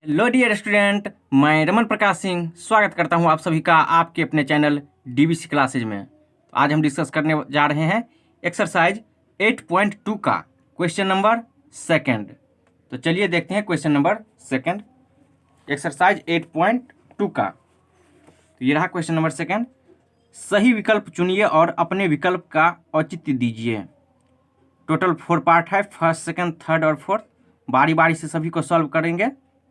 Hello dear student, मैं रमन प्रकाश सिंह स्वागत करता हूं आप सभी का आपके अपने चैनल डीबीसी क्लासेज में। तो आज हम डिस्कस करने जा रहे हैं एक्सरसाइज 8.2 का क्वेश्चन नंबर सेकंड। तो चलिए देखते हैं क्वेश्चन नंबर सेकंड, एक्सरसाइज 8.2 का। तो ये रहा क्वेश्चन नंबर सेकंड। सही विकल्प चुनिए और अपने विकल्प का औचित्य दीजिए। टोटल 4 पार्ट है, फर्स्ट सेकंड थर्ड और फोर्थ। बारी बारी से सभी को सॉल्व करेंगे।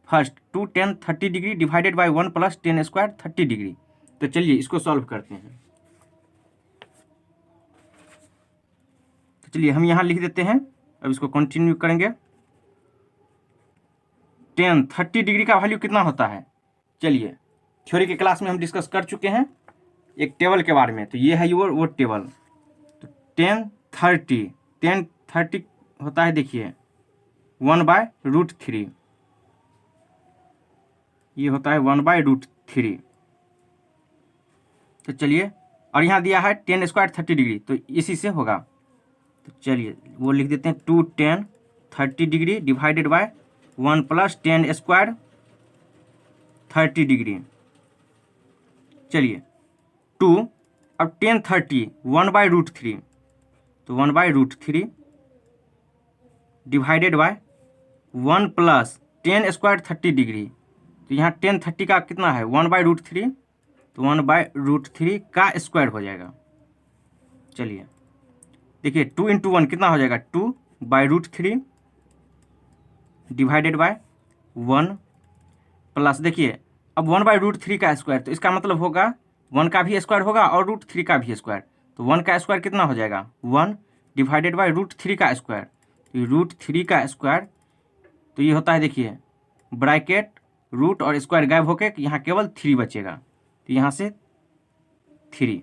First 2 10 30 degree divided by 1 plus 10 square 30 degree. तो चलिए इसको सॉल्व करते हैं। तो चलिए हम यहाँ लिख देते हैं, अब इसको कंटिन्यू करेंगे। 30 डिग्री का वैल्यू कितना होता है? चलिए थ्योरी के क्लास में हम डिस्कस कर चुके हैं एक टेबल के बारे में। तो ये है वो टेबल। तो 10 30 होता है, देखिए 1/√3, ये होता है 1/√3। तो चलिए, और यहाँ दिया है 10 स्क्वायर 30 डिग्री, तो इसी से होगा। तो चलिए वो लिख देते हैं 2 10 30 degree divided by 1 plus 10 square 30 degree. चलिए 2, अब 10 30 1/√3, तो 1/√3 divided by 1 plus 10 square 30 degree. तो यहाँ 10 30 का कितना है 1/√3, तो 1/√3 का स्क्वायर हो जाएगा। चलिए देखिए 2 × 1 कितना हो जाएगा 2/√3 डिवाइडेड बाय 1 प्लस, देखिए अब 1/√3 का स्क्वायर, तो इसका मतलब होगा 1 का भी स्क्वायर होगा और √3 का भी स्क्वायर। तो 1 का स्क्वायर कितना हो जाएगा 1 डिवाइडेड बाय √3 का स्क्वायर। तो √3 का स्क्वायर, तो ये होता है, देखिए ब्रैकेट रूट और स्क्वायर गायब होकर यहाँ केवल 3 बचेगा। तो यहाँ से 3।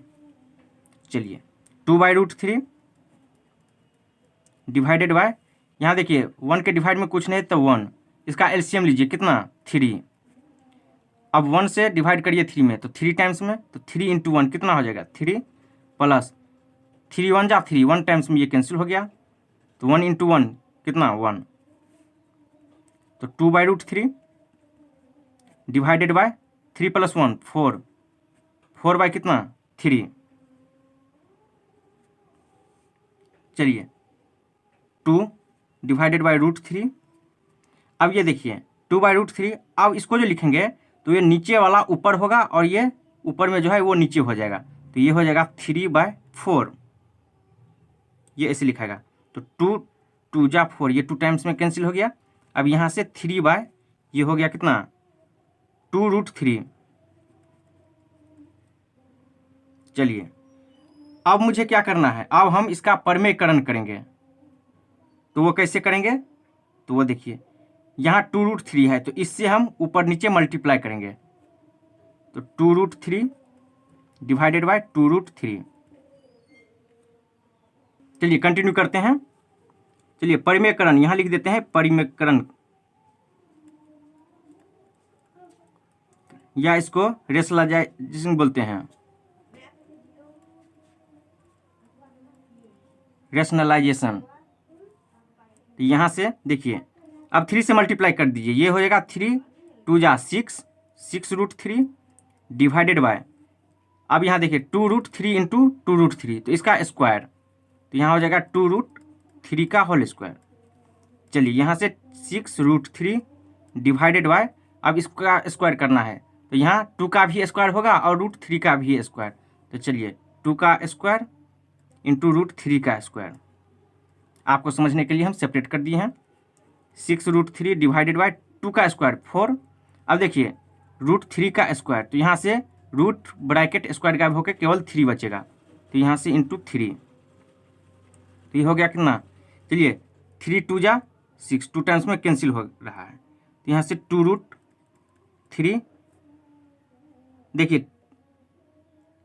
चलिए 2/√3 डिवाइडेड बाय, यहाँ देखिए 1 के डिवाइड में कुछ नहीं तो 1, इसका एलसीएम लीजिए कितना 3। अब 1 से डिवाइड करिए 3 में, तो 3 टाइम्स में, तो 3 × 1 कितना हो जाएगा 3 प्लस 3 1 जा 3, 1 टाइम्स में ये कैंसिल हो गया। तो 1 × 1 कितना 1, तो 2/√3 डिवाइडेड बाय 3 + 1 4, 4 बाय कितना 3। चलिए 2 डिवाइडेड बाय √3। अब ये देखिए 2/√3, अब इसको जो लिखेंगे तो ये नीचे वाला ऊपर होगा और ये ऊपर में जो है वो नीचे हो जाएगा। तो ये हो जाएगा 3/4, ये ऐसे लिखाएगा। तो 2 2 जा 4, ये 2 टाइम्स में कैंसिल हो गया। अब यहाँ से 3 ये हो गया कितना 2√3। चलिए अब मुझे क्या करना है, अब हम इसका परमेयकरण करेंगे। तो वो कैसे करेंगे, तो वो देखिए यहाँ 2√3 है, तो इससे हम ऊपर नीचे मल्टीप्लाई करेंगे। तो 2√3 डिवाइडेड बाय 2√3। चलिए कंटिन्यू करते हैं। चलिए परिमेयकरण यहाँ लिख देते हैं, परिमेयकरण, या इसको रेशनलाइजेशन बोलते हैं, रेशनलाइजेशन। तो यहाँ से देखिए अब 3 से मल्टीप्लाई कर दीजिए, ये हो जाएगा 3 2 जा 6, 6√3 डिवाइडेड बाय, अब यहाँ देखिए 2√3 × 2√3, तो इसका स्क्वायर, तो यहाँ हो जाएगा 2√3 का होल स्क्वायर। चलिए यहाँ से 6√3 डिवाइडेड बाय, अब इसका स्क्वायर करना है, तो यहाँ 2 का भी स्क्वायर होगा और √3 का भी स्क्वायर। तो चलिए 2 का स्क्वायर × √3 का स्क्वायर, आपको समझने के लिए हम सेपरेट कर दिए हैं। 6√3 डिवाइडेड बाय 2 का स्क्वायर 4। अब देखिए √3 का स्क्वायर, तो यहाँ से रूट ब्रैकेट स्क्वायर गायब होकर केवल 3 बचेगा। तो यहाँ से × 3, तो ये हो गया कितना, चलिए 3 2 जा 6, 2 टाइम्स में कैंसिल हो रहा है। तो यहाँ से 2√3 देखिए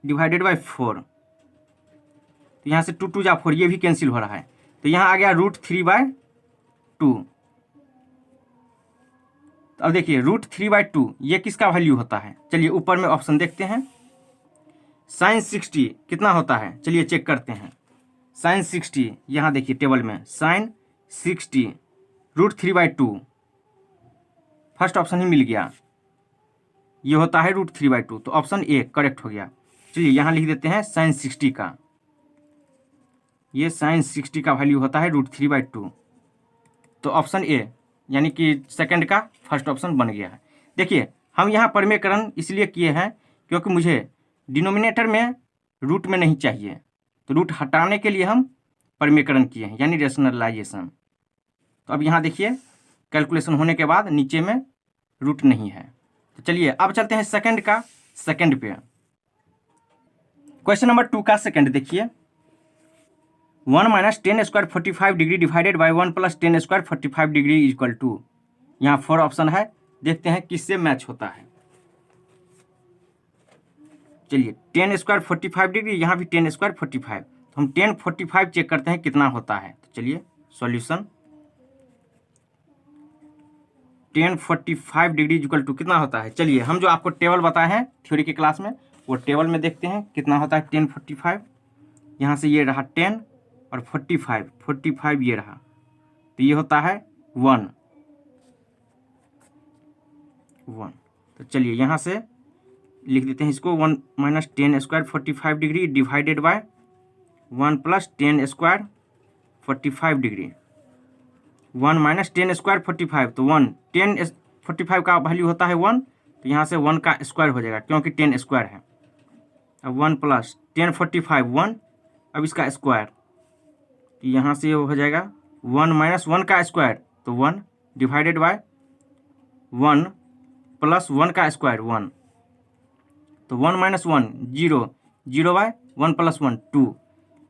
डिवाइडेड बाय 4, तो यहाँ से 2 2 जा 4, ये भी कैंसिल हो रहा है। तो यहाँ आ गया √3/2। अब देखिए √3/2 ये किसका वैल्यू होता है, चलिए ऊपर में ऑप्शन देखते हैं। sin 60 कितना होता है, चलिए चेक करते हैं। sin 60 यहाँ देखिए टेबल में sin 60 √3/2, फर्स्ट ऑप्शन ही मिल गया, ये होता है √3/2, तो ऑप्शन ए करेक्ट हो गया। चलिए यहाँ लिख देते हैं sin 60 का, ये sin 60 का वैल्यू होता है √3/2, तो ऑप्शन ए यानी कि सेकंड का फर्स्ट ऑप्शन बन गया है। देखिए हम यहाँ परिमेयकरण इसलिए किए हैं क्योंकि मुझे डिनोमिनेटर में रूट में नहीं चाहिए, तो रूट हटाने के लिए हम परिमेयकरण किए हैं यानी रेशनलाइजेशन। तो अब यहाँ देखिए कैलकुलेशन होने के बाद नीचे में रूट नहीं है। तो चलिए अब चलते हैं सेकंड का सेकंड पे। क्वेश्चन नंबर 2 का सेकंड देखिए, 1 - 10 square 45 degree divided by 1 + 10 square 45 degree equal to, यहाँ 4 ऑप्शन है, देखते हैं किससे मैच होता है। चलिए 10 स्क्वायर 45 डिग्री, यहाँ भी 10 स्क्वायर 45, तो हम 10 45 चेक करते हैं कितना होता है। तो चलिए सॉल्यूशन 10 45 डिग्री इक्वल टू कितना होता है। चलिए हम जो आपको टेबल बताए हैं थ्योरी की क्लास में, वो टेबल में देखते हैं कितना होता है। 10 45, यहाँ से ये रहा 10 और 45 ये रहा, तो ये होता है 1। तो चलिए यहाँ से लिख देते हैं इसको, 1 - 10 square 45 degree divided by 1 + 10 square 45 degree. 1 - 10 square 45, तो 1 10 45 का वैल्यू होता है 1, तो यहाँ से 1 का स्क्वायर हो जाएगा क्योंकि 10 स्क्वायर है। अब 1 + 10 45 1, अब इसका स्क्वायर, तो यहाँ से हो जाएगा 1 - 1 का स्क्वायर, तो 1 डिवाइडेड बाय 1 + 1 का स्क्वायर 1, तो 1 - 1 0, 0 बाय 1 + 1 2,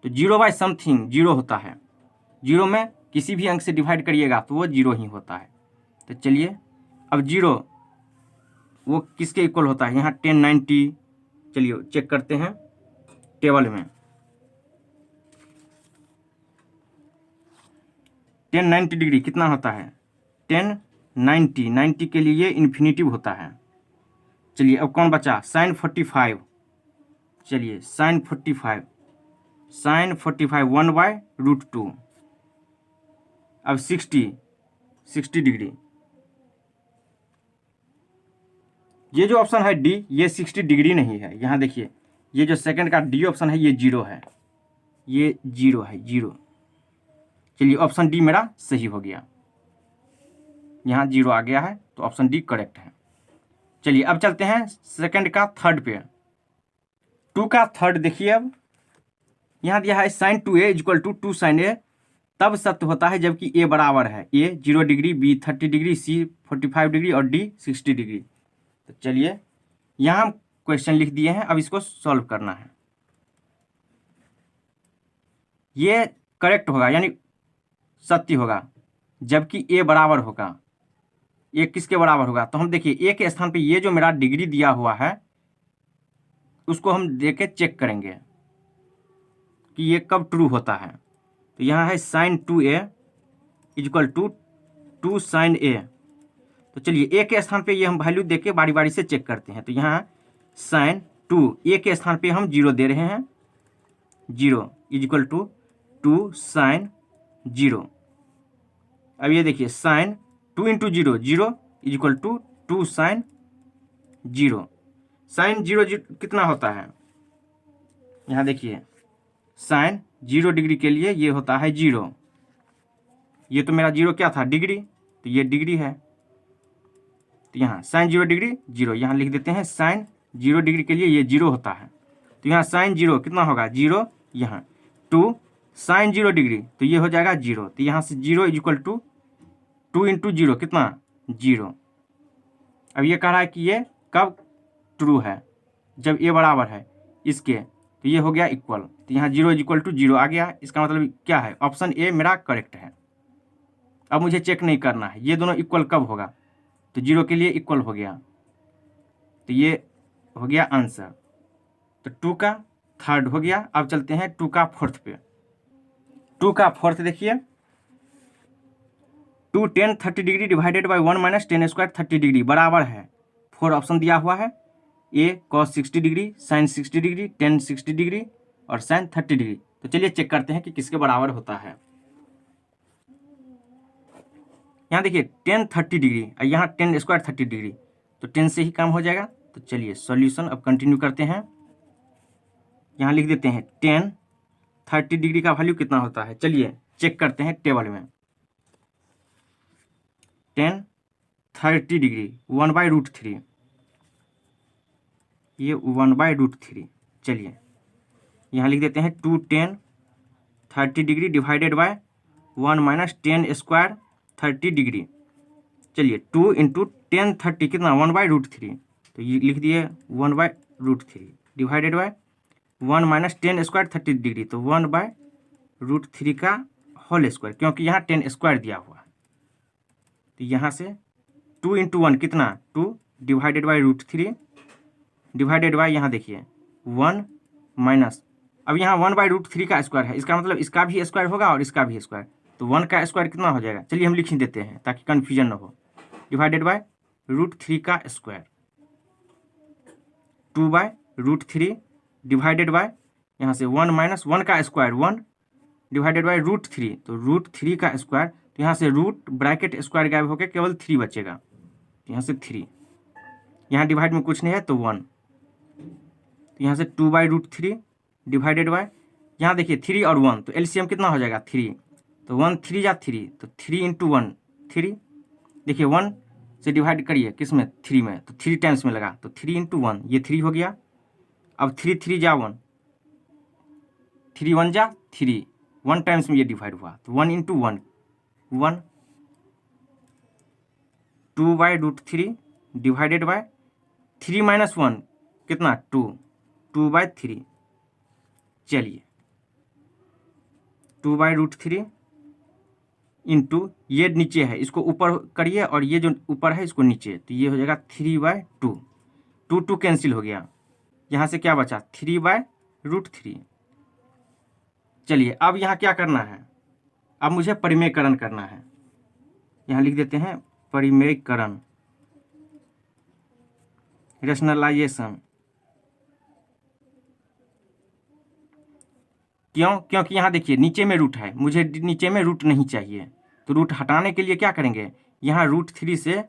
तो 0 बाय समथिंग 0 होता है। 0 में किसी भी अंक से डिवाइड करिएगा तो वो 0 ही होता है। तो चलिए अब 0 वो किसके इक्वल होता है, यहाँ 10 90, चलिए चेक करते हैं टेबल में। 10 90 डिग्री कितना होता है, 10 90, 90 के लिए इन्फिनिटिव होता है। चलिए अब कौन बचा, sin 45, चलिए sin 45 1/√2। अब 60 डिग्री, ये जो ऑप्शन है डी, ये 60 डिग्री नहीं है। यहाँ देखिए ये जो सेकंड का डी ऑप्शन है ये 0 है, ये 0 है, 0। चलिए ऑप्शन डी मेरा सही हो गया, यहाँ 0 आ गया है, तो ऑप्शन डी करेक्ट है। चलिए अब चलते हैं सेकंड का थर्ड पे। 2 का थर्ड देखिए, अब यहाँ दिया है sin 2a equal to 2 sin a, तब सत्य होता है जबकि a बराबर है a 0 degree, b 30 degree, c 45 degree और d 60 डिग्री। तो चलिए यहाँ हम क्वेश्चन लिख दिए हैं, अब इसको सॉल्व करना है। ये करेक्ट होगा यानी सत्य होगा जबकि a बराबर होगा, a किसके बराबर होगा, तो हम देखिए a के स्थान पे ये जो मेरा डिग्री दिया हुआ है उसको हम देके चेक करेंगे कि ये कब ट्रू होता है। तो यहाँ है sin 2a equal to 2 sin a, तो चलिए a के स्थान पे ये हम वैल्यू देके बारी बारी से चेक करते हैं। तो यहाँ sin 2, a के स्थान पे हम 0 दे रहे हैं, 0 इक्वल टू 2 sin 0। अब ये देखिए sin 2 × 0, 0 equal to 2 sin 0। sin 0 कितना होता है, यहाँ देखिए sin 0 डिग्री के लिए ये होता है 0, ये तो मेरा 0 क्या था, डिग्री, तो ये डिग्री है। तो यहाँ sin 0 डिग्री 0, यहाँ लिख देते हैं sin 0 डिग्री के लिए ये 0 होता है। तो यहाँ sin 0 कितना होगा, 0, यहाँ 2 sin 0 डिग्री, तो ये हो जाएगा 0। तो यहाँ से 0 इक्वल टू 2 × 0 कितना, 0। अब ये कह रहा है कि ये कब ट्रू है, जब a बराबर है इसके, तो ये हो गया इक्वल। तो यहाँ 0 इक्वल टू 0 आ गया, इसका मतलब क्या है, ऑप्शन ए मेरा करेक्ट है। अब मुझे चेक नहीं करना है ये दोनों इक्वल कब होगा, तो 0 के लिए इक्वल हो गया, तो ये हो गया आंसर। तो 2 का थर्ड हो गया। अब चलते हैं 2 का फोर्थ पे। 2 का फोर्थ देखिए, 2 10 30 degree divided by 1 - 10 square 30 degree बराबर है, 4 ऑप्शन दिया हुआ है, a cos 60 degree, sin 60 degree, tan 60 degree और sin 30 डिग्री। तो चलिए चेक करते हैं कि किसके बराबर होता है। यहाँ देखिए 10 30 डिग्री और यहाँ 10 स्क्वायर 30 डिग्री, तो 10 से ही काम हो जाएगा। तो चलिए सॉल्यूशन अब कंटिन्यू करते हैं। यहाँ लिख देते हैं 10 30 डिग्री का वैल्यू कितना होता है, चलिए चेक करते हैं टेबल में। 10 30 डिग्री 1/√3, ये 1/√3। चलिए यहाँ लिख देते हैं 2 10 30 degree divided by 1 minus 10 square 30 degree. चलिए 2 इंटू 10 30 कितना 1/√3, तो ये लिख दिए 1/√3 divided by 1 minus 10 square 30 degree, तो 1/√3 का होल स्क्वायर, क्योंकि यहाँ 10 स्क्वायर दिया हुआ है। तो यहाँ से 2 इंटू 1 कितना 2 डिवाइडेड बाई √3 डिवाइडेड बाई यहाँ देखिए 1 माइनस, अब यहाँ 1/√3 का स्क्वायर है, इसका मतलब इसका भी स्क्वायर होगा और इसका भी स्क्वायर, तो 1 का स्क्वायर कितना हो जाएगा, चलिए हम लिख ही देते हैं ताकि कन्फ्यूजन ना हो। डिवाइडेड बाय √3 का स्क्वायर 2/√3 डिवाइडेड बाय यहाँ से 1 माइनस 1 का स्क्वायर 1 डिवाइडेड बाय √3, तो √3 का स्क्वायर, तो यहाँ से रूट ब्रैकेट स्क्वायर गायब होकर केवल 3 बचेगा, यहाँ से 3, यहाँ डिवाइड में कुछ नहीं है तो 1, तो यहाँ से 2/√3 डिवाइडेड बाय यहाँ देखिए 3 और 1, तो एलसीएम कितना हो जाएगा 3, तो 1 3 या 3, तो 3 इंटू 1 3, देखिए 1 से डिवाइड करिए किस में 3 में, तो 3 टाइम्स में लगा, तो 3 इंटू 1 ये 3 हो गया। अब 3 3 जा 1, 3 1 जा 3, 1 टाइम्स में ये डिवाइड हुआ, तो 1 इंटू 1 1 2/√3 डिवाइडेड बाय 3 माइनस 1 कितना 2 2/3। चलिए 2/√3 इंटू ये नीचे है इसको ऊपर करिए और ये जो ऊपर है इसको नीचे, तो ये हो जाएगा 3/2, 2 2 कैंसिल हो गया, यहाँ से क्या बचा 3/√3। चलिए अब यहाँ क्या करना है, अब मुझे परिमेयकरण करना है, यहाँ लिख देते हैं परिमेयकरण रेशनलाइजेशन। क्यों, क्योंकि यहाँ देखिए नीचे में रूट है, मुझे नीचे में रूट नहीं चाहिए, तो रूट हटाने के लिए क्या करेंगे, यहाँ √3 से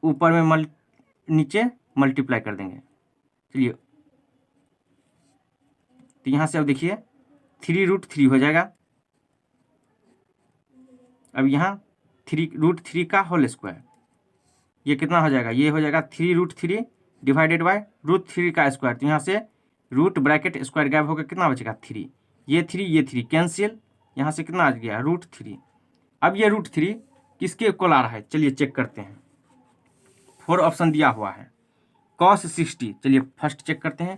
ऊपर में नीचे मल्टीप्लाई कर देंगे। चलिए तो यहाँ से अब देखिए 3√3 हो जाएगा, अब यहाँ 3√3 का होल स्क्वायर, ये कितना हो जाएगा, ये हो जाएगा 3√3 डिवाइडेड बाय √3 का स्क्वायर, तो यहाँ से रूट ब्रैकेट स्क्वायर गायब होकर कितना बचेगा 3, ये 3 कैंसिल, यहाँ से कितना आ गया √3। अब ये √3 किसके इक्वल आ रहा है, चलिए चेक करते हैं। 4 ऑप्शन दिया हुआ है, cos 60, चलिए फर्स्ट चेक करते हैं,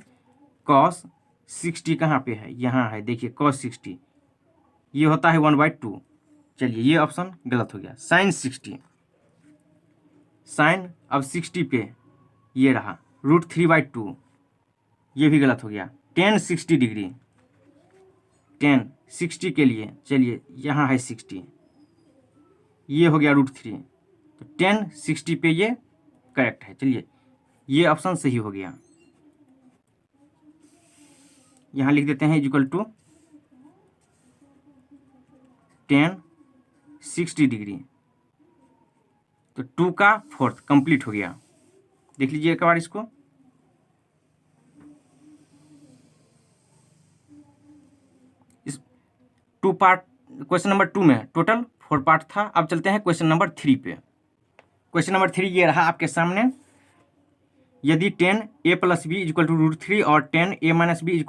cos 60 कहाँ पे है, यहाँ है, देखिए cos 60 ये होता है 1/2, चलिए ये ऑप्शन गलत हो गया। sin 60, साइन अब 60 पे ये रहा √3/2, ये भी गलत हो गया। tan 60 डिग्री, tan 60 के लिए चलिए यहाँ है 60, ये हो गया √3, तो tan 60 पे ये करेक्ट है, चलिए ये ऑप्शन सही हो गया। यहाँ लिख देते हैं इक्वल टू tan 60 डिग्री, तो 2 का 4th कंप्लीट हो गया। देख लीजिए एक बार इसको, इस 2 पार्ट क्वेश्चन नंबर 2 में टोटल 4 पार्ट था। अब चलते हैं क्वेश्चन नंबर 3 पे। क्वेश्चन नंबर 3 ये रहा आपके सामने, यदि tan a + b = √3 और tan a - b =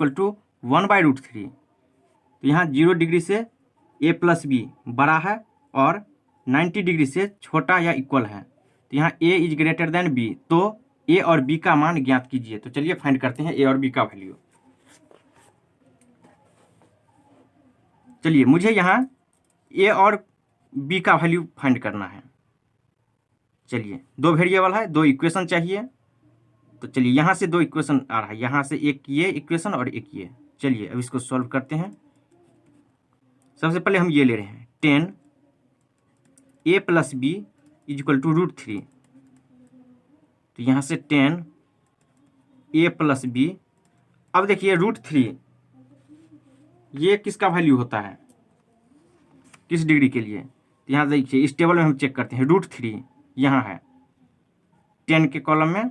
1/√3, तो यहाँ 0 डिग्री से a + b बड़ा है और 90 डिग्री से छोटा या इक्वल है, तो यहाँ a is greater than b, तो a और b का मान ज्ञात कीजिए। तो चलिए फाइंड करते हैं a और b का वैल्यू। चलिए मुझे यहाँ a और b का वैल्यू फाइंड करना है। चलिए 2 वेरिएबल है, 2 इक्वेशन चाहिए, तो चलिए यहाँ से 2 इक्वेशन आ रहा है, यहाँ से एक ये इक्वेशन और एक ये। चलिए अब इसको सॉल्व करते हैं। सबसे पहले हम ये ले रहे हैं tan a + b = √3, तो यहाँ से tan a + b, अब देखिए √3 ये किसका वैल्यू होता है, किस डिग्री के लिए, तो यहाँ देखिए इस टेबल में हम चेक करते हैं, √3 यहाँ है 10 के कॉलम में,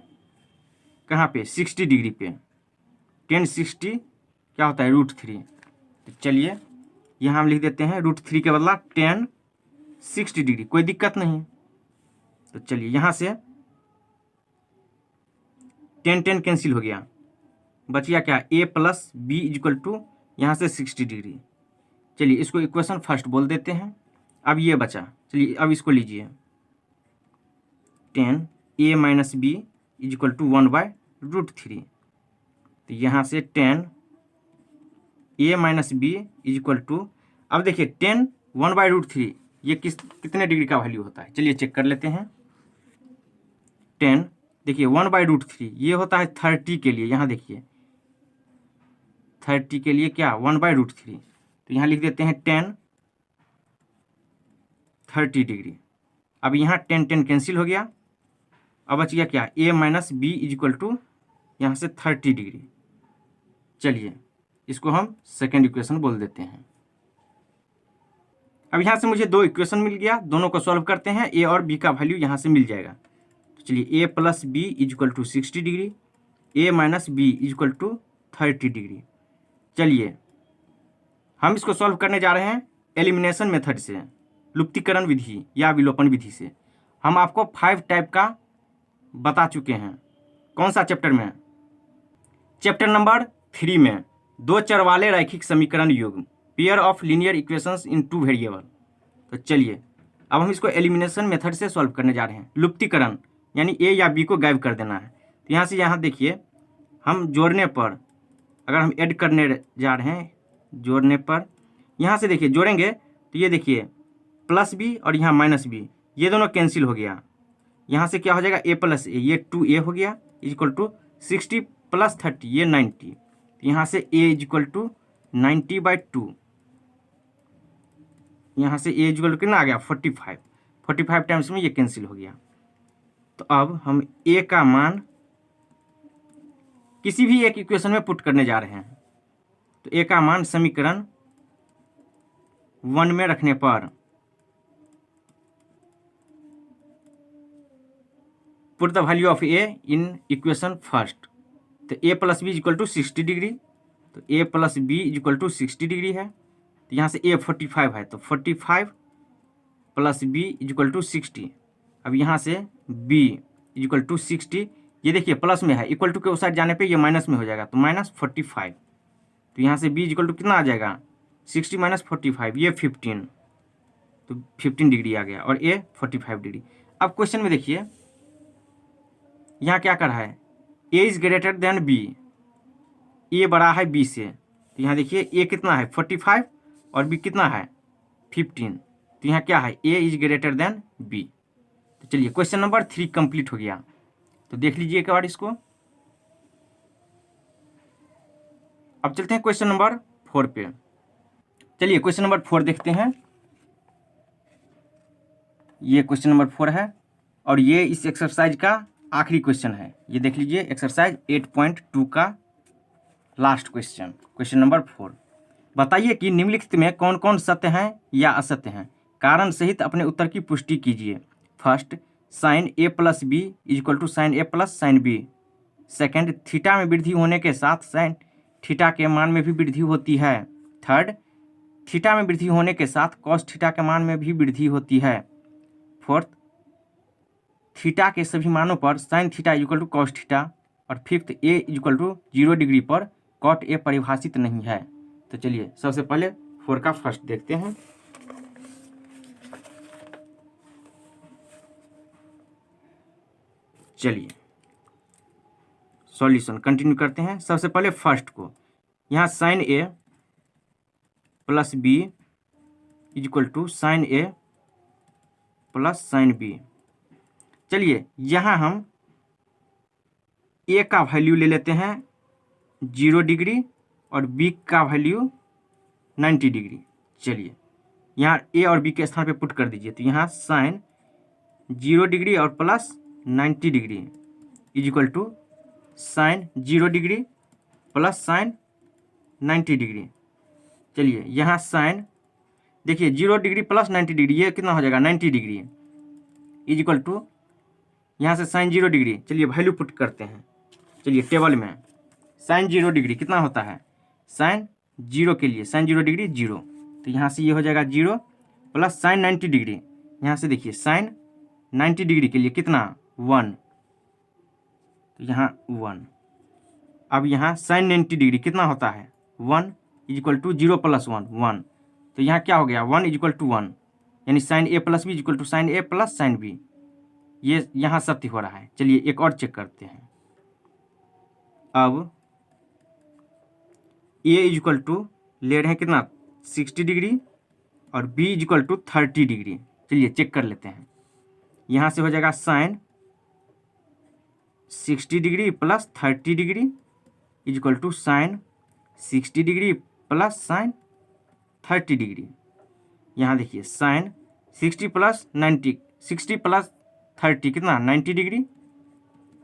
कहाँ पे 60 डिग्री पे, 10 60 क्या होता है √3। तो चलिए यहाँ हम लिख देते हैं √3 के बदला 10 60 डिग्री, कोई दिक्कत नहीं। तो चलिए यहाँ से 10 कैंसिल हो गया, बच गया क्या a + b = यहाँ से 60 डिग्री। चलिए इसको इक्वेशन फर्स्ट बोल देते हैं। अब ये बचा, चलिए अब इसको लीजिए 10 a - b = 1/√3। तो यहाँ से 10 a - b = अब देखिए 10 1/√3 ये कितने डिग्री का वैल्यू होता है, चलिए चेक कर लेते हैं। 10 देखिए 1/√3 ये होता है 30 के लिए, यहाँ देखिए 30 के लिए क्या 1/√3। तो यहाँ लिख देते हैं 10 30 डिग्री। अब यहाँ 10 कैंसिल हो गया, अब बच गया क्या a - b = यहाँ से 30 डिग्री। चलिए इसको हम सेकेंड इक्वेशन बोल देते हैं। अब यहाँ से मुझे दो इक्वेशन मिल गया, दोनों को सॉल्व करते हैं, a और b का वैल्यू यहाँ से मिल जाएगा। तो चलिए a + b = 60 degree, a - b = 30 degree. चलिए हम इसको सॉल्व करने जा रहे हैं एलिमिनेशन मेथड से, लुप्तीकरण विधि या विलोपन विधि से। हम आपको 5 टाइप का बता चुके हैं। कौन सा चैप्टर में? चैप्टर नंबर 3 में, 2 चर वाले रैखिक समीकरण युग्म, pair of linear equations in 2 variable. तो चलिए अब हम इसको एलिमिनेशन मेथड से सॉल्व करने जा रहे हैं, लुप्तीकरण यानी a या b को गायब कर देना है। तो यहाँ से यहाँ देखिए हम जोड़ने पर, अगर हम ऐड करने जा रहे हैं, जोड़ने पर यहाँ से देखिए जोड़ेंगे तो ये देखिए +b और यहाँ -b ये दोनों कैंसिल हो गया। यहाँ से क्या हो जाएगा a + a, ये 2a हो गया = 60 + 30 ये 90। यहाँ से a = 90/2, यहाँ से a = कितना आ गया 45 टाइम्स में ये कैंसिल हो गया। तो अब हम a का मान किसी भी एक इक्वेशन में पुट करने जा रहे हैं। तो a का मान समीकरण 1 में रखने पर put the value of a in equation first. तो a + b = 60 डिग्री, तो a + b = 60 डिग्री है। तो यहाँ से a 45 है, तो 45 + b = 60। अब यहाँ से b = 60, ये देखिए प्लस में है, इक्वल टू के उस साइड जाने पे ये माइनस में हो जाएगा, तो -45। तो यहाँ से b = कितना आ जाएगा 60 - 45 ये 15, तो 15 डिग्री आ गया, और a 45 डिग्री। अब क्वेश्चन में देखिए यहाँ क्या कर रहा है, a is greater than b, a बड़ा है b से। तो यहाँ देखिए a कितना है 45 और b कितना है 15। तो यहाँ क्या है a is greater than b। तो चलिए क्वेश्चन नंबर 3 कंप्लीट हो गया। तो देख लीजिए एक बार इसको। अब चलते हैं क्वेश्चन नंबर 4 पे। चलिए क्वेश्चन नंबर 4 देखते हैं। ये क्वेश्चन नंबर 4 है और ये इस एक्सरसाइज का आखिरी क्वेश्चन है। ये देख लीजिए एक्सरसाइज 8.2 का लास्ट क्वेश्चन, क्वेश्चन नंबर 4। बताइए कि निम्नलिखित में कौन कौन सत्य हैं या असत्य हैं, कारण सहित अपने उत्तर की पुष्टि कीजिए। First, sin a + b = sin a + sin b। Second, theta में वृद्धि होने के साथ sin थीटा के मान में भी वृद्धि होती है। थर्ड, थीटा में वृद्धि होने के साथ cos थीटा के मान में भी वृद्धि होती है। फोर्थ, थीटा के सभी मानों पर sin थीटा = cos थीटा। और फिफ्थ, a = 0 डिग्री पर cot a परिभाषित नहीं है। तो चलिए सबसे पहले 4 का फर्स्ट देखते हैं। चलिए सॉल्यूशन कंटिन्यू करते हैं। सबसे पहले फर्स्ट को, यहाँ sin a + b = sin a + sin b। चलिए यहाँ हम a का वैल्यू ले लेते हैं 0 डिग्री और b का वैल्यू 90 डिग्री। चलिए यहाँ a और b के स्थान पे पुट कर दीजिए। तो यहाँ sin 0 डिग्री और plus 90 degree = sin 0 degree plus sin 90 degree. चलिए यहाँ sin देखिए 0 डिग्री प्लस 90 डिग्री, ये कितना हो जाएगा 90 डिग्री इज इक्वल टू यहाँ से साइन 0 डिग्री। चलिए वैल्यू पुट करते हैं। चलिए टेबल में साइन 0 डिग्री कितना होता है, साइन 0 के लिए साइन 0 डिग्री 0, तो यहाँ से ये हो जाएगा 0 प्लस साइन 90 डिग्री, यहाँ से देखिए साइन 90 डिग्री के लिए कितना 1, तो यहाँ 1। अब यहाँ साइन 90 डिग्री कितना होता है 1 इज इक्वल टू 0 प्लस 1 1, तो यहाँ क्या हो गया 1 इज इक्वल टू 1, यानी sine A plus B is equal to sine A plus sine B. ये यहाँ सत्य हो रहा है। चलिए एक और चेक करते हैं। अब ए इज इक्वल टू ले रहे हैं कितना 60 डिग्री और B is equal to 30 degree. चलिए चेक कर लेते हैं। यहाँ से हो जाएगा sine 60 degree plus 30 degree is equal to sine 60 degree plus sine 30 degree. यहाँ देखिए साइन 60 प्लस 90, 60 प्लस 30 कितना 90 डिग्री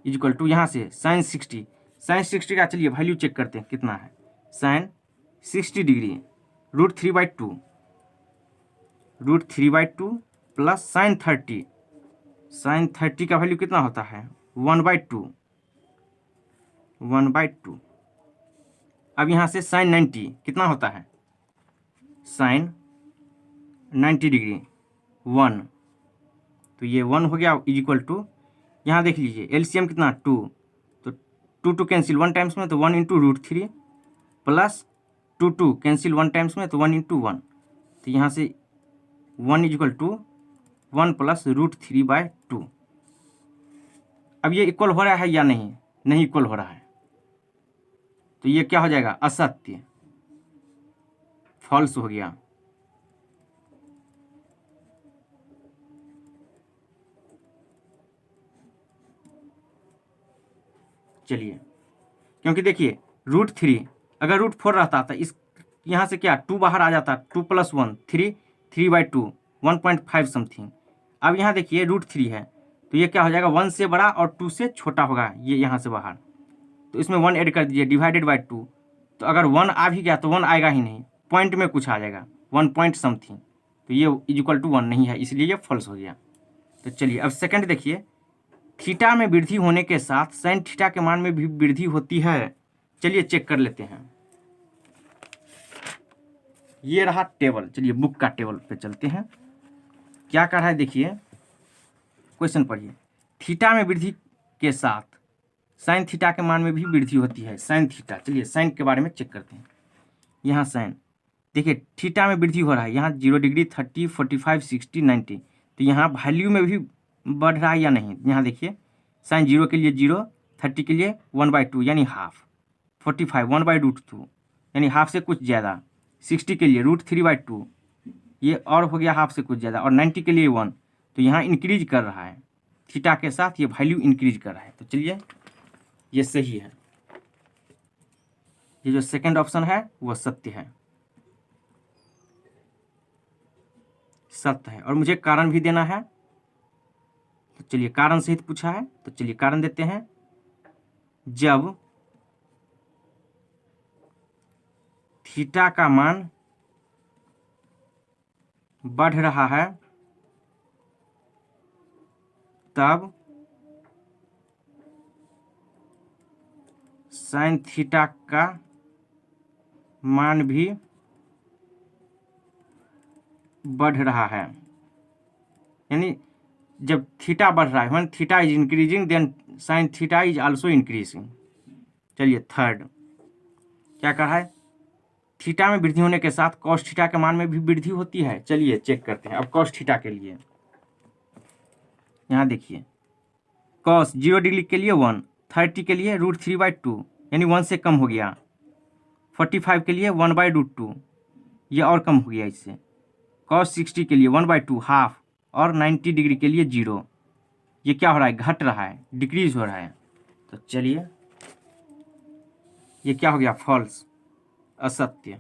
इज इक्वल टू यहाँ से साइन 60, साइन 60 का चलिए वैल्यू चेक करते हैं कितना है, sine 60 degree √3/2, √3/2 plus sine 30, sine 30 का वैल्यू कितना होता है 1/2, 1/2। अब यहाँ से साइन 90 कितना होता है, साइन 90 डिग्री 1, तो ये 1 हो गया इज इक्वल टू, यहाँ देख लीजिए एलसीएम कितना 2, तो 2 कैंसिल 1 टाइम्स में तो 1 इंटू √3 प्लस 2 कैंसिल 1 टाइम्स में तो 1 इंटू 1, तो यहाँ से 1 इज इक्वल टू 1 प्लस √3/2। अब ये इक्वल हो रहा है या नहीं, नहीं इक्वल हो रहा है, तो ये क्या हो जाएगा असत्य, फॉल्स हो गया। चलिए क्योंकि देखिए √3 अगर √4 रहता था इस यहाँ से क्या 2 बाहर आ जाता, 2 + 1 3, 3/2 1.5 समथिंग। अब यहाँ देखिए √3 है तो ये क्या हो जाएगा 1 से बड़ा और 2 से छोटा होगा, ये यहाँ से बाहर, तो इसमें 1 ऐड कर दीजिए /2, तो अगर 1 आ भी गया तो 1 आएगा ही नहीं, पॉइंट में कुछ आ जाएगा 1 पॉइंट समथिंग, तो ये इज इक्वल टू 1 नहीं है, इसलिए ये फॉल्स हो गया। तो चलिए अब सेकंड देखिए, थीटा में वृद्धि होने के साथ साइन थीटा के मान में भी वृद्धि होती है। चलिए चेक कर लेते हैं। ये रहा टेबल, चलिए बुक का टेबल पे चलते हैं। क्या कर रहा है देखिए, क्वेश्चन पढ़िए। थीटा में वृद्धि के साथ साइन थीटा के मान में भी वृद्धि होती है, साइन थीटा। चलिए साइन के बारे में चेक करते हैं। यहाँ साइन देखिए थीटा में वृद्धि हो रहा है, यहाँ 0 डिग्री 30 45 60 90, तो यहाँ वैल्यू में भी बढ़ रहा है या नहीं। यहाँ देखिए साइन 0 के लिए 0, 30 के लिए 1/2 यानी हाफ, 45 1/√2 यानी हाफ से कुछ ज़्यादा, 60 के लिए √3/2 ये और हो गया हाफ से कुछ ज़्यादा, और 90 के लिए 1, तो यहाँ इंक्रीज कर रहा है, थीटा के साथ ये वैल्यू इंक्रीज कर रहा है। तो चलिए ये सही है, ये जो सेकंड ऑप्शन है वो सत्य है, सत्य है। और मुझे कारण भी देना है, तो चलिए कारण सहित पूछा है, तो चलिए कारण देते हैं। जब थीटा का मान बढ़ रहा है तब साइन थीटा का मान भी बढ़ रहा है, यानी जब थीटा बढ़ रहा है, when theta is increasing then sine theta is also increasing. चलिए थर्ड क्या कहा है, थीटा में वृद्धि होने के साथ कॉस थीटा के मान में भी वृद्धि होती है। चलिए चेक करते हैं। अब कॉस थीटा के लिए यहाँ देखिए, कॉस 0 डिग्री के लिए 1, 30 के लिए √3/2 यानी 1 से कम हो गया, 45 के लिए 1/√2 ये और कम हो गया इससे, कॉस 60 के लिए 1/2 हाफ, और 90 डिग्री के लिए 0, ये क्या हो रहा है घट रहा है, डिक्रीज हो रहा है। तो चलिए ये क्या हो गया फॉल्स, असत्य।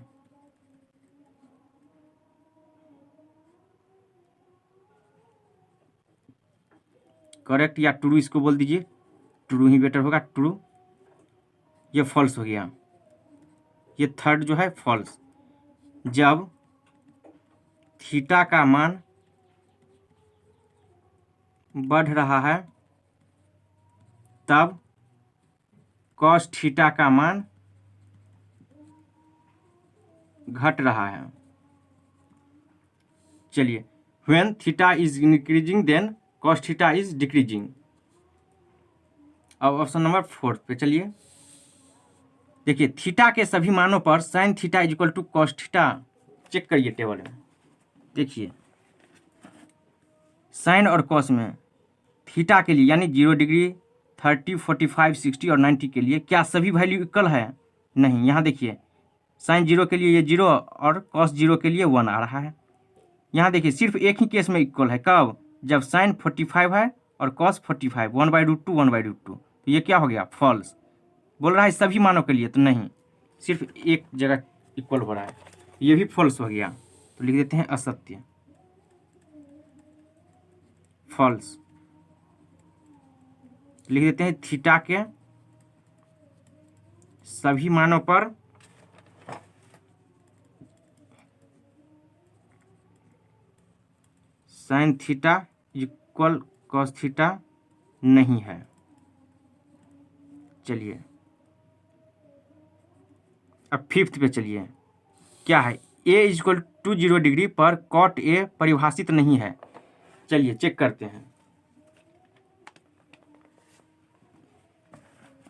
करेक्ट या ट्रू इसको बोल दीजिए, ट्रू ही बेटर होगा, ट्रू। ये फॉल्स हो गया, ये थर्ड जो है फॉल्स। जब थीटा का मान बढ़ रहा है तब कॉस थीटा का मान घट रहा है। चलिए, when theta is increasing then cos theta is decreasing. अब ऑप्शन नंबर 4 पे चलिए, देखिए थीटा के सभी मानों पर sine theta is equal to cos theta. Check करिए टेबल में, देखिए साइन और कॉस में थीटा के लिए यानी 0 डिग्री, 30, 45, 60 और 90 के लिए क्या सभी वैल्यू इक्वल है? नहीं। यहाँ देखिए साइन 0 के लिए ये 0 और कॉस 0 के लिए 1 आ रहा है। यहाँ देखिए सिर्फ एक ही केस में इक्वल है, कब? जब साइन 45 है और कॉस 45, 1/√2 1/√2। तो ये क्या हो गया? फॉल्स। बोल रहा है सभी मानों के लिए, तो नहीं, सिर्फ एक जगह इक्वल हो रहा है, ये भी फॉल्स हो गया। तो लिख देते हैं असत्य, फॉल्स। लिख देते हैं थीटा के सभी मानों पर sine theta equal cos theta नहीं है। चलिए अब 5th पे चलिए, क्या है? ए इक्वल टू 0 डिग्री पर कॉट ए परिभाषित नहीं है। चलिए चेक करते हैं।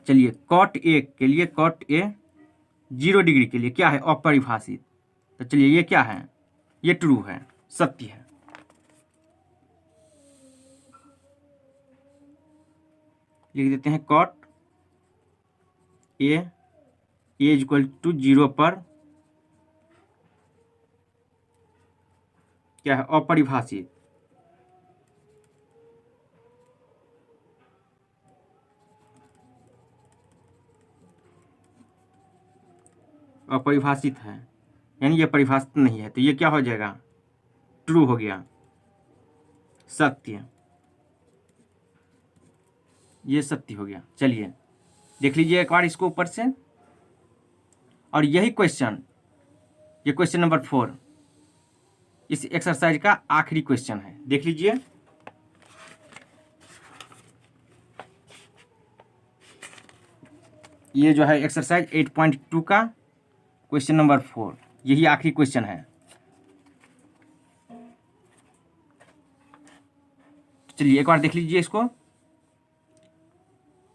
चलिए कॉट ए के लिए, कॉट ए 0 डिग्री के लिए क्या है? अपरिभाषित। तो चलिए ये क्या है? ये ट्रू है, सत्य है। लिख देते हैं कॉट ए इक्वल टू 0 पर क्या है? अपरिभाषित। अपरिभाषित है यानी ये परिभाषित नहीं है, तो ये क्या हो जाएगा? ट्रू हो गया, सत्य। ये सत्य हो गया। चलिए देख लीजिए एक बार इसको ऊपर से, और यही क्वेश्चन, ये क्वेश्चन नंबर 4 इस एक्सरसाइज का आखिरी क्वेश्चन है। देख लीजिए, ये जो है एक्सरसाइज 8.2 का क्वेश्चन नंबर 4, यही आखिरी क्वेश्चन है। चलिए एक बार देख लीजिए इसको।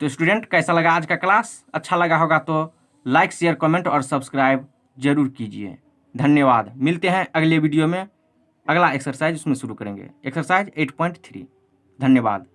तो स्टूडेंट, कैसा लगा आज का क्लास? अच्छा लगा होगा तो लाइक, शेयर, कमेंट और सब्सक्राइब जरूर कीजिए। धन्यवाद। मिलते हैं अगले वीडियो में, अगला एक्सरसाइज उसमें शुरू करेंगे, एक्सरसाइज 8.3। धन्यवाद।